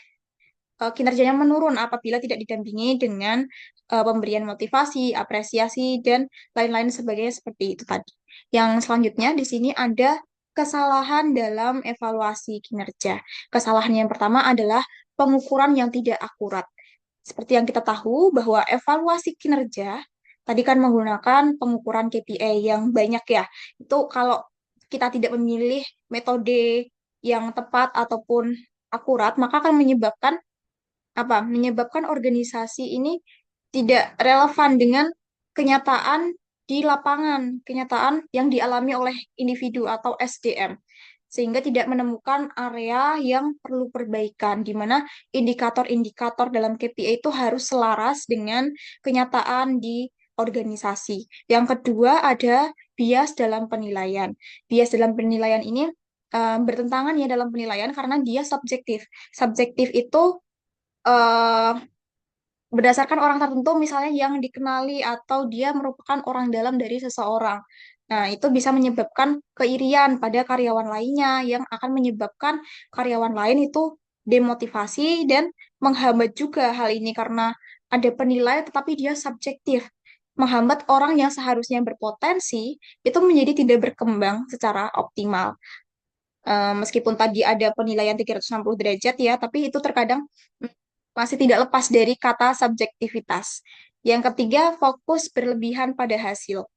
kinerjanya menurun apabila tidak didampingi dengan pemberian motivasi, apresiasi, dan lain-lain sebagainya seperti itu tadi. Yang selanjutnya di sini ada kesalahan dalam evaluasi kinerja. Kesalahan yang pertama adalah pengukuran yang tidak akurat. Seperti yang kita tahu bahwa evaluasi kinerja tadi kan menggunakan pengukuran KPI yang banyak ya. Itu kalau kita tidak memilih metode yang tepat ataupun akurat, maka akan menyebabkan apa? Menyebabkan organisasi ini tidak relevan dengan kenyataan di lapangan, kenyataan yang dialami oleh individu atau SDM, sehingga tidak menemukan area yang perlu perbaikan, di mana indikator-indikator dalam KPI itu harus selaras dengan kenyataan di organisasi. Yang kedua ada bias dalam penilaian. Bias dalam penilaian ini bertentangan ya dalam penilaian karena dia subjektif. Subjektif itu eh, berdasarkan orang tertentu misalnya yang dikenali atau dia merupakan orang dalam dari seseorang. Nah, itu bisa menyebabkan keirian pada karyawan lainnya yang akan menyebabkan karyawan lain itu demotivasi dan menghambat juga hal ini karena ada penilai tetapi dia subjektif. menghambat orang yang seharusnya berpotensi itu menjadi tidak berkembang secara optimal. Meskipun tadi ada penilaian 360 derajat ya, tapi itu terkadang mm, masih tidak lepas dari kata subjektivitas. Yang ketiga, fokus berlebihan pada hasil.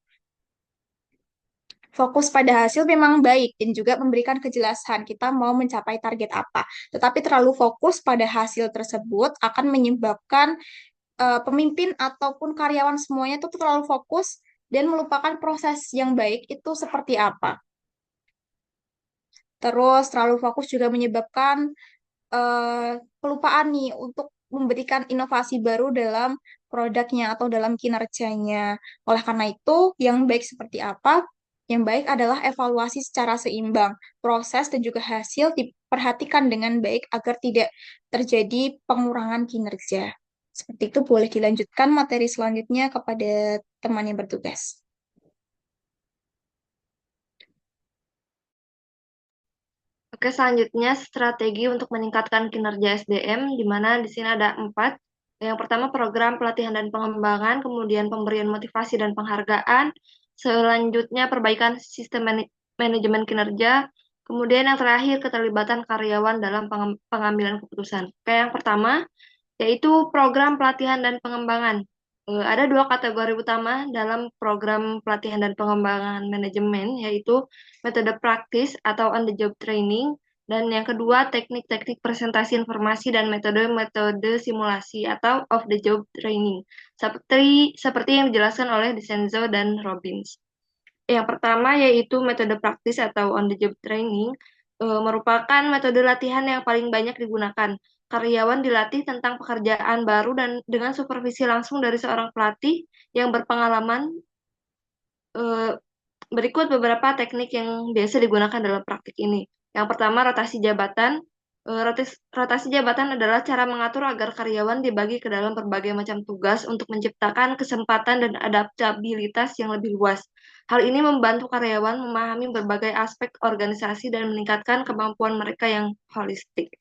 Fokus pada hasil memang baik dan juga memberikan kejelasan kita mau mencapai target apa. Tetapi terlalu fokus pada hasil tersebut akan menyebabkan pemimpin ataupun karyawan semuanya itu terlalu fokus dan melupakan proses yang baik itu seperti apa. Terus terlalu fokus juga menyebabkan kelupaan nih untuk memberikan inovasi baru dalam produknya atau dalam kinerjanya. Oleh karena itu, yang baik seperti apa? Yang baik adalah evaluasi secara seimbang. Proses dan juga hasil diperhatikan dengan baik agar tidak terjadi pengurangan kinerja. Seperti itu boleh dilanjutkan materi selanjutnya kepada teman yang bertugas. Oke, selanjutnya strategi untuk meningkatkan kinerja SDM, di mana di sini ada 4. Yang pertama program pelatihan dan pengembangan, kemudian pemberian motivasi dan penghargaan, selanjutnya perbaikan sistem manajemen kinerja, kemudian yang terakhir keterlibatan karyawan dalam pengambilan keputusan. Oke, yang pertama yaitu program pelatihan dan pengembangan. Ada 2 kategori utama dalam program pelatihan dan pengembangan manajemen, yaitu metode praktis atau on-the-job training, dan yang kedua teknik-teknik presentasi informasi dan metode-metode simulasi atau off-the-job training, seperti yang dijelaskan oleh Dicenzo dan Robbins. Yang pertama yaitu metode praktis atau on-the-job training, merupakan metode latihan yang paling banyak digunakan. Karyawan dilatih tentang pekerjaan baru dan dengan supervisi langsung dari seorang pelatih yang berpengalaman. Berikut beberapa teknik yang biasa digunakan dalam praktik ini. Yang pertama, rotasi jabatan. Rotasi jabatan adalah cara mengatur agar karyawan dibagi ke dalam berbagai macam tugas untuk menciptakan kesempatan dan adaptabilitas yang lebih luas. Hal ini membantu karyawan memahami berbagai aspek organisasi dan meningkatkan kemampuan mereka yang holistik.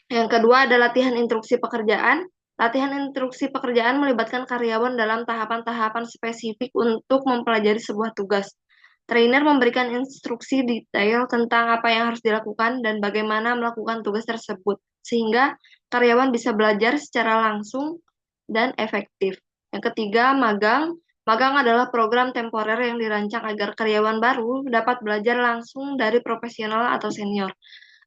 Yang kedua ada latihan instruksi pekerjaan. Latihan instruksi pekerjaan melibatkan karyawan dalam tahapan-tahapan spesifik untuk mempelajari sebuah tugas. Trainer memberikan instruksi detail tentang apa yang harus dilakukan dan bagaimana melakukan tugas tersebut, sehingga karyawan bisa belajar secara langsung dan efektif. Yang ketiga, magang. Magang adalah program temporer yang dirancang agar karyawan baru dapat belajar langsung dari profesional atau senior.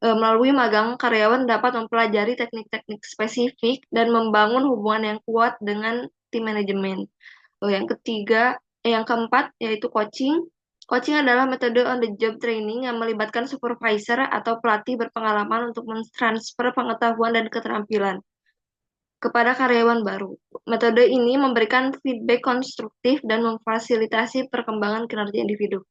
Melalui magang, karyawan dapat mempelajari teknik-teknik spesifik dan membangun hubungan yang kuat dengan tim manajemen. Yang keempat, yaitu coaching. Coaching adalah metode on-the-job training yang melibatkan supervisor atau pelatih berpengalaman untuk mentransfer pengetahuan dan keterampilan kepada karyawan baru. Metode ini memberikan feedback konstruktif dan memfasilitasi perkembangan kinerja individu.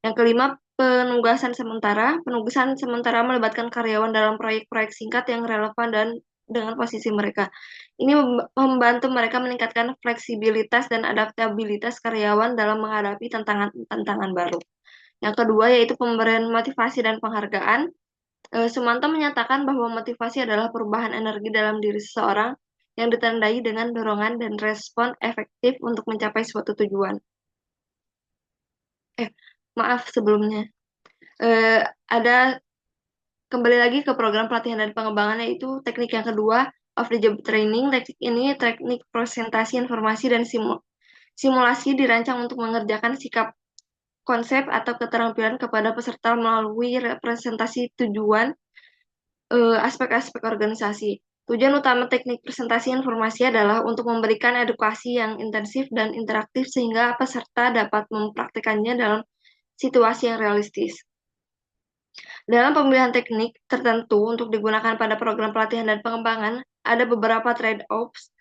Yang kelima, penugasan sementara. Penugasan sementara melibatkan karyawan dalam proyek-proyek singkat yang relevan dan dengan posisi mereka. Ini membantu mereka meningkatkan fleksibilitas dan adaptabilitas karyawan dalam menghadapi tantangan baru. Yang kedua yaitu pemberian motivasi dan penghargaan. Sumanto menyatakan bahwa motivasi adalah perubahan energi dalam diri seseorang yang ditandai dengan dorongan dan respon efektif untuk mencapai suatu tujuan. Maaf sebelumnya. Ada kembali lagi ke program pelatihan dan pengembangan, yaitu teknik yang kedua, of the job training. Teknik ini teknik presentasi informasi dan simulasi dirancang untuk mengerjakan sikap konsep atau keterampilan kepada peserta melalui representasi tujuan aspek-aspek organisasi. Tujuan utama teknik presentasi informasi adalah untuk memberikan edukasi yang intensif dan interaktif sehingga peserta dapat mempraktikannya dalam situasi yang realistis. Dalam pemilihan teknik tertentu untuk digunakan pada program pelatihan dan pengembangan, ada beberapa trade-offs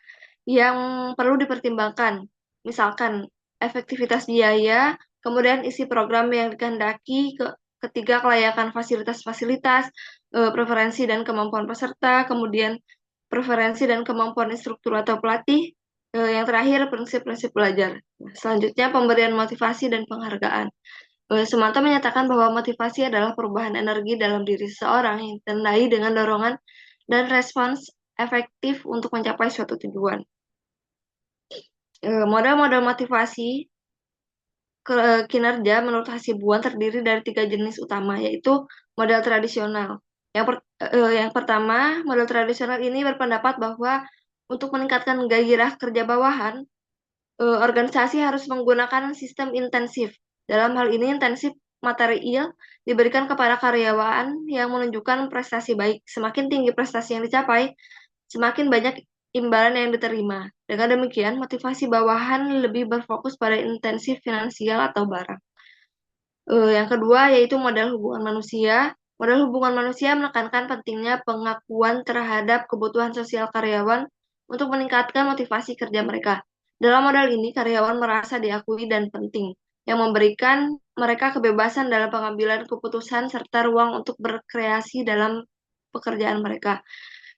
yang perlu dipertimbangkan. Misalkan efektivitas biaya, kemudian isi program yang dikehendaki, ketiga kelayakan fasilitas-fasilitas, preferensi dan kemampuan peserta, kemudian preferensi dan kemampuan instruktur atau pelatih, yang terakhir prinsip-prinsip belajar. Selanjutnya pemberian motivasi dan penghargaan. Sumanto menyatakan bahwa motivasi adalah perubahan energi dalam diri seseorang yang ditandai dengan dorongan dan respons efektif untuk mencapai suatu tujuan. Model-model motivasi kinerja menurut Hasibuan terdiri dari 3 jenis utama, yaitu model tradisional. Yang pertama, model tradisional ini berpendapat bahwa untuk meningkatkan gairah kerja bawahan, organisasi harus menggunakan sistem intensif. Dalam hal ini, intensif material diberikan kepada karyawan yang menunjukkan prestasi baik. Semakin tinggi prestasi yang dicapai, semakin banyak imbalan yang diterima. Dengan demikian, motivasi bawahan lebih berfokus pada intensif finansial atau barang. Yang kedua yaitu model hubungan manusia. Model hubungan manusia menekankan pentingnya pengakuan terhadap kebutuhan sosial karyawan untuk meningkatkan motivasi kerja mereka. Dalam model ini, karyawan merasa diakui dan penting, yang memberikan mereka kebebasan dalam pengambilan keputusan serta ruang untuk berkreasi dalam pekerjaan mereka.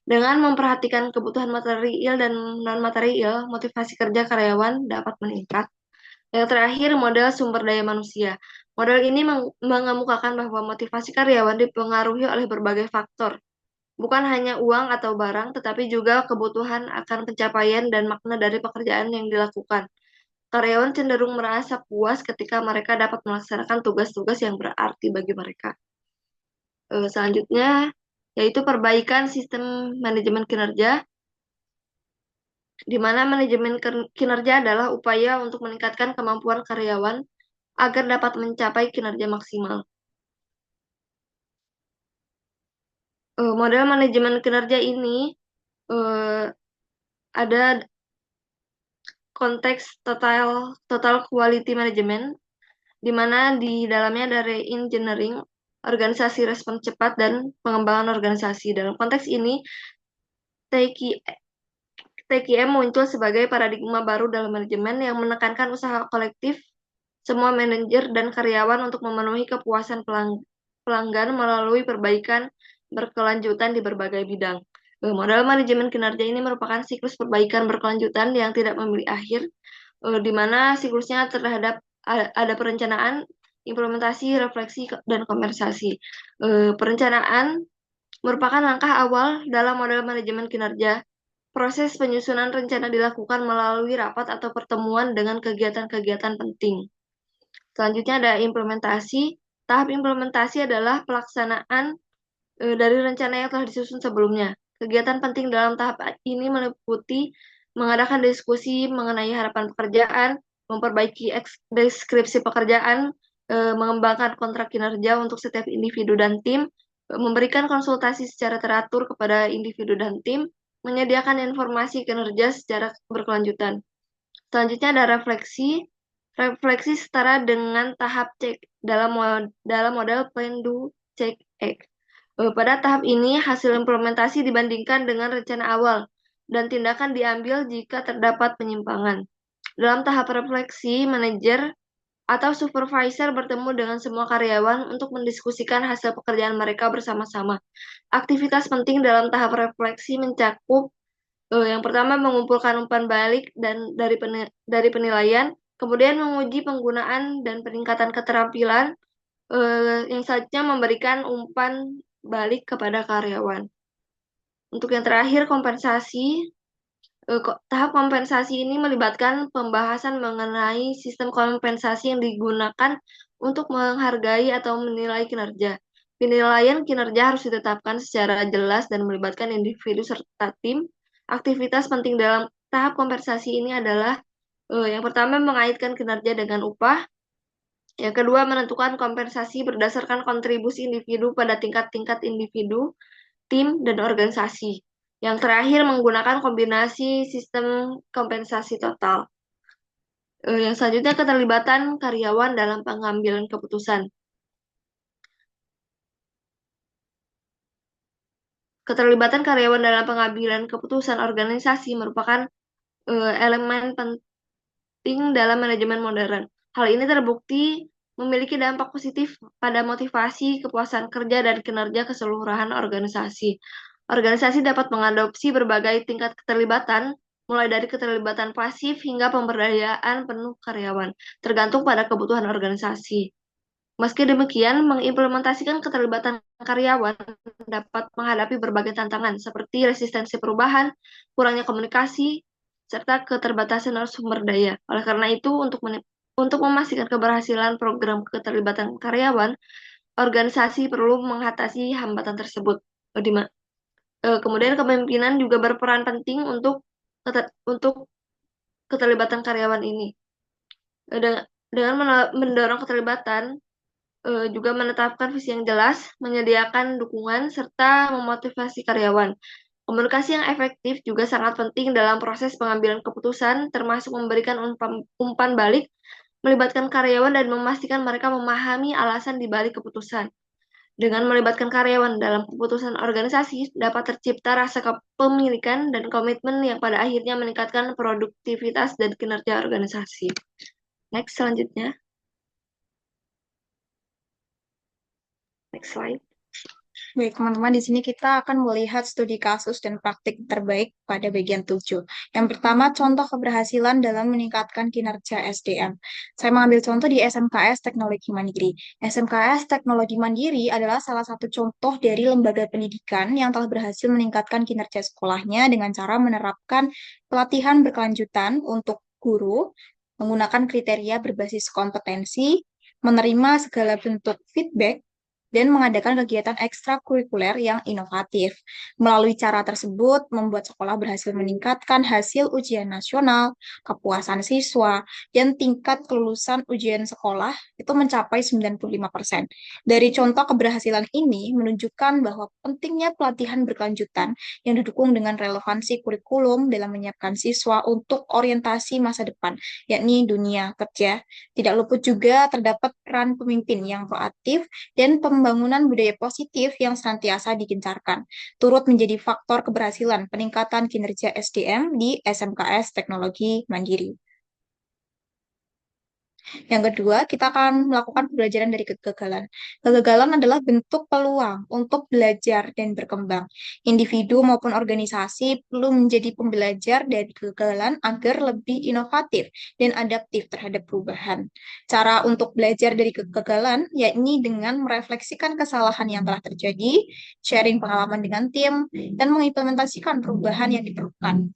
Dengan memperhatikan kebutuhan material dan non-material, motivasi kerja karyawan dapat meningkat. Yang terakhir, model sumber daya manusia. Model ini mengemukakan bahwa motivasi karyawan dipengaruhi oleh berbagai faktor, bukan hanya uang atau barang, tetapi juga kebutuhan akan pencapaian dan makna dari pekerjaan yang dilakukan. Karyawan cenderung merasa puas ketika mereka dapat melaksanakan tugas-tugas yang berarti bagi mereka. Selanjutnya, yaitu perbaikan sistem manajemen kinerja, di mana manajemen kinerja adalah upaya untuk meningkatkan kemampuan karyawan agar dapat mencapai kinerja maksimal. Model manajemen kinerja ini ada konteks total quality management, di mana di dalamnya ada re-engineering, organisasi respons cepat, dan pengembangan organisasi. Dalam konteks ini, TQM muncul sebagai paradigma baru dalam manajemen yang menekankan usaha kolektif semua manajer dan karyawan untuk memenuhi kepuasan pelanggan melalui perbaikan berkelanjutan di berbagai bidang. Model manajemen kinerja ini merupakan siklus perbaikan berkelanjutan yang tidak memiliki akhir, di mana siklusnya terhadap ada perencanaan, implementasi, refleksi, dan kompensasi. Perencanaan merupakan langkah awal dalam model manajemen kinerja. Proses penyusunan rencana dilakukan melalui rapat atau pertemuan dengan kegiatan-kegiatan penting. Selanjutnya ada implementasi. Tahap implementasi adalah pelaksanaan dari rencana yang telah disusun sebelumnya. Kegiatan penting dalam tahap ini meliputi mengadakan diskusi mengenai harapan pekerjaan, memperbaiki deskripsi pekerjaan, mengembangkan kontrak kinerja untuk setiap individu dan tim, memberikan konsultasi secara teratur kepada individu dan tim, menyediakan informasi kinerja secara berkelanjutan. Selanjutnya ada refleksi. Refleksi setara dengan tahap cek dalam model plan, do, check, act. Pada tahap ini, hasil implementasi dibandingkan dengan rencana awal, dan tindakan diambil jika terdapat penyimpangan. Dalam tahap refleksi, manajer atau supervisor bertemu dengan semua karyawan untuk mendiskusikan hasil pekerjaan mereka bersama-sama. Aktivitas penting dalam tahap refleksi mencakup yang pertama mengumpulkan umpan balik dan dari penilaian, kemudian menguji penggunaan dan peningkatan keterampilan, yang selanjutnya memberikan umpan balik kepada karyawan. Untuk yang terakhir, kompensasi. Tahap kompensasi ini melibatkan pembahasan mengenai sistem kompensasi yang digunakan untuk menghargai atau menilai kinerja. Penilaian kinerja harus ditetapkan secara jelas dan melibatkan individu serta tim. Aktivitas penting dalam tahap kompensasi ini adalah yang pertama mengaitkan kinerja dengan upah. Yang kedua, menentukan kompensasi berdasarkan kontribusi individu pada tingkat-tingkat individu, tim, dan organisasi. Yang terakhir, menggunakan kombinasi sistem kompensasi total. Yang selanjutnya, keterlibatan karyawan dalam pengambilan keputusan. Keterlibatan karyawan dalam pengambilan keputusan organisasi merupakan elemen penting dalam manajemen modern. Hal ini terbukti memiliki dampak positif pada motivasi, kepuasan kerja, dan kinerja keseluruhan organisasi. Organisasi dapat mengadopsi berbagai tingkat keterlibatan, mulai dari keterlibatan pasif hingga pemberdayaan penuh karyawan, tergantung pada kebutuhan organisasi. Meski demikian, mengimplementasikan keterlibatan karyawan dapat menghadapi berbagai tantangan, seperti resistensi perubahan, kurangnya komunikasi, serta keterbatasan sumber daya. Oleh karena itu, untuk memastikan keberhasilan program keterlibatan karyawan, organisasi perlu mengatasi hambatan tersebut. Kemudian kepemimpinan juga berperan penting untuk keterlibatan karyawan ini. Dengan mendorong keterlibatan, juga menetapkan visi yang jelas, menyediakan dukungan, serta memotivasi karyawan. Komunikasi yang efektif juga sangat penting dalam proses pengambilan keputusan, termasuk memberikan umpan balik, melibatkan karyawan, dan memastikan mereka memahami alasan di balik keputusan. Dengan melibatkan karyawan dalam keputusan organisasi, dapat tercipta rasa kepemilikan dan komitmen yang pada akhirnya meningkatkan produktivitas dan kinerja organisasi. Next, selanjutnya. Next slide. Baik, teman-teman, di sini kita akan melihat studi kasus dan praktik terbaik pada bagian 7. Yang pertama, contoh keberhasilan dalam meningkatkan kinerja SDM. Saya mengambil contoh di SMKS Teknologi Mandiri. SMKS Teknologi Mandiri adalah salah satu contoh dari lembaga pendidikan yang telah berhasil meningkatkan kinerja sekolahnya dengan cara menerapkan pelatihan berkelanjutan untuk guru, menggunakan kriteria berbasis kompetensi, menerima segala bentuk feedback, dan mengadakan kegiatan ekstrakurikuler yang inovatif. Melalui cara tersebut, membuat sekolah berhasil meningkatkan hasil ujian nasional, kepuasan siswa, dan tingkat kelulusan ujian sekolah itu mencapai 95%. Dari contoh keberhasilan ini menunjukkan bahwa pentingnya pelatihan berkelanjutan yang didukung dengan relevansi kurikulum dalam menyiapkan siswa untuk orientasi masa depan, yakni dunia kerja. Tidak luput juga terdapat peran pemimpin yang proaktif dan pembangunan budaya positif yang senantiasa digencarkan, turut menjadi faktor keberhasilan peningkatan kinerja SDM di SMKS Teknologi Mandiri. Yang kedua, kita akan melakukan pembelajaran dari kegagalan. Kegagalan adalah bentuk peluang untuk belajar dan berkembang. Individu maupun organisasi perlu menjadi pembelajar dari kegagalan agar lebih inovatif dan adaptif terhadap perubahan. Cara untuk belajar dari kegagalan yakni dengan merefleksikan kesalahan yang telah terjadi, sharing pengalaman dengan tim, dan mengimplementasikan perubahan yang diperlukan.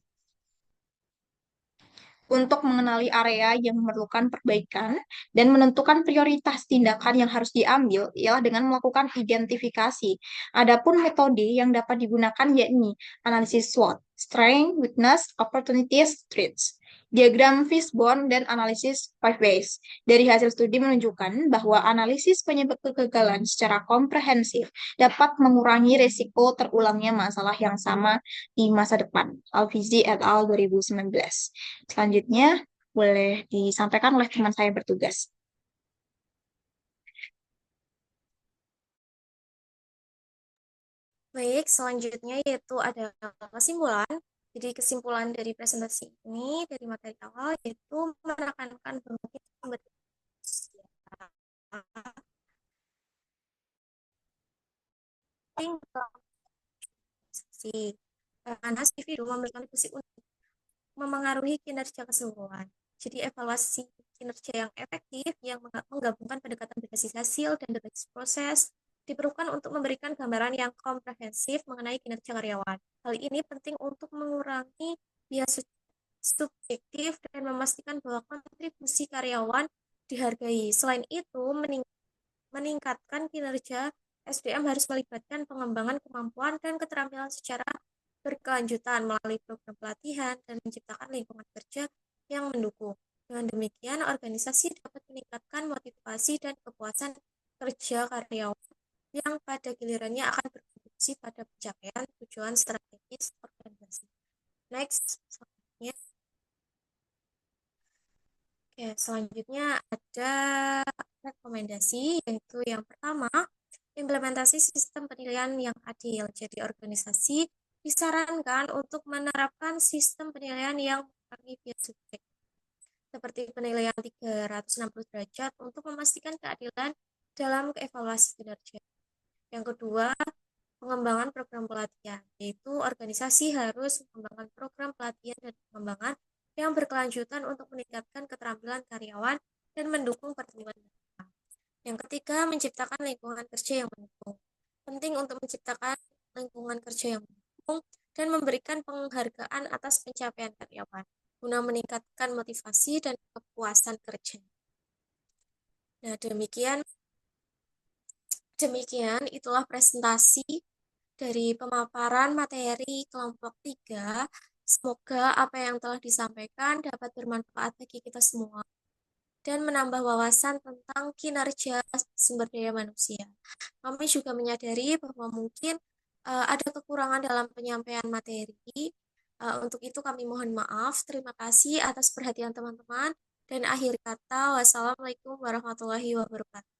Untuk mengenali area yang memerlukan perbaikan dan menentukan prioritas tindakan yang harus diambil ialah dengan melakukan identifikasi. Adapun metode yang dapat digunakan yakni analisis SWOT, Strength, Weakness, Opportunities, Threats, diagram fishbone, dan analisis five ways. Dari hasil studi menunjukkan bahwa analisis penyebab kegagalan secara komprehensif dapat mengurangi risiko terulangnya masalah yang sama di masa depan. Alfizi et al. 2019. Selanjutnya, boleh disampaikan oleh teman saya bertugas. Baik, selanjutnya yaitu ada kesimpulan. Jadi kesimpulan dari presentasi ini dari materi awal yaitu menekankan bahwa kita penting karena individu memiliki fungsi untuk memengaruhi kinerja keseluruhan. Jadi evaluasi kinerja yang efektif yang menggabungkan pendekatan berbasis hasil dan berbasis proses diperlukan untuk memberikan gambaran yang komprehensif mengenai kinerja karyawan. Hal ini penting untuk mengurangi bias subjektif dan memastikan bahwa kontribusi karyawan dihargai. Selain itu, meningkatkan kinerja SDM harus melibatkan pengembangan kemampuan dan keterampilan secara berkelanjutan melalui program pelatihan dan menciptakan lingkungan kerja yang mendukung. Dengan demikian, organisasi dapat meningkatkan motivasi dan kepuasan kerja karyawan yang pada gilirannya akan berkontribusi pada pencapaian tujuan strategis organisasi. Next, selanjutnya. Oke, selanjutnya ada rekomendasi, yaitu yang pertama, implementasi sistem penilaian yang adil. Jadi organisasi disarankan untuk menerapkan sistem penilaian yang mengurangi bias subjektif, seperti penilaian 360 derajat untuk memastikan keadilan dalam evaluasi kinerja. Yang kedua, pengembangan program pelatihan, yaitu organisasi harus mengembangkan program pelatihan dan pengembangan yang berkelanjutan untuk meningkatkan keterampilan karyawan dan mendukung pertumbuhan mereka. Yang ketiga, menciptakan lingkungan kerja yang mendukung. Penting untuk menciptakan lingkungan kerja yang mendukung dan memberikan penghargaan atas pencapaian karyawan. guna meningkatkan motivasi dan kepuasan kerja. Nah, demikian itulah presentasi dari pemaparan materi kelompok 3. Semoga apa yang telah disampaikan dapat bermanfaat bagi kita semua dan menambah wawasan tentang kinerja sumber daya manusia. Kami juga menyadari bahwa mungkin ada kekurangan dalam penyampaian materi. Untuk itu kami mohon maaf. Terima kasih atas perhatian teman-teman. Dan akhir kata, wassalamualaikum warahmatullahi wabarakatuh.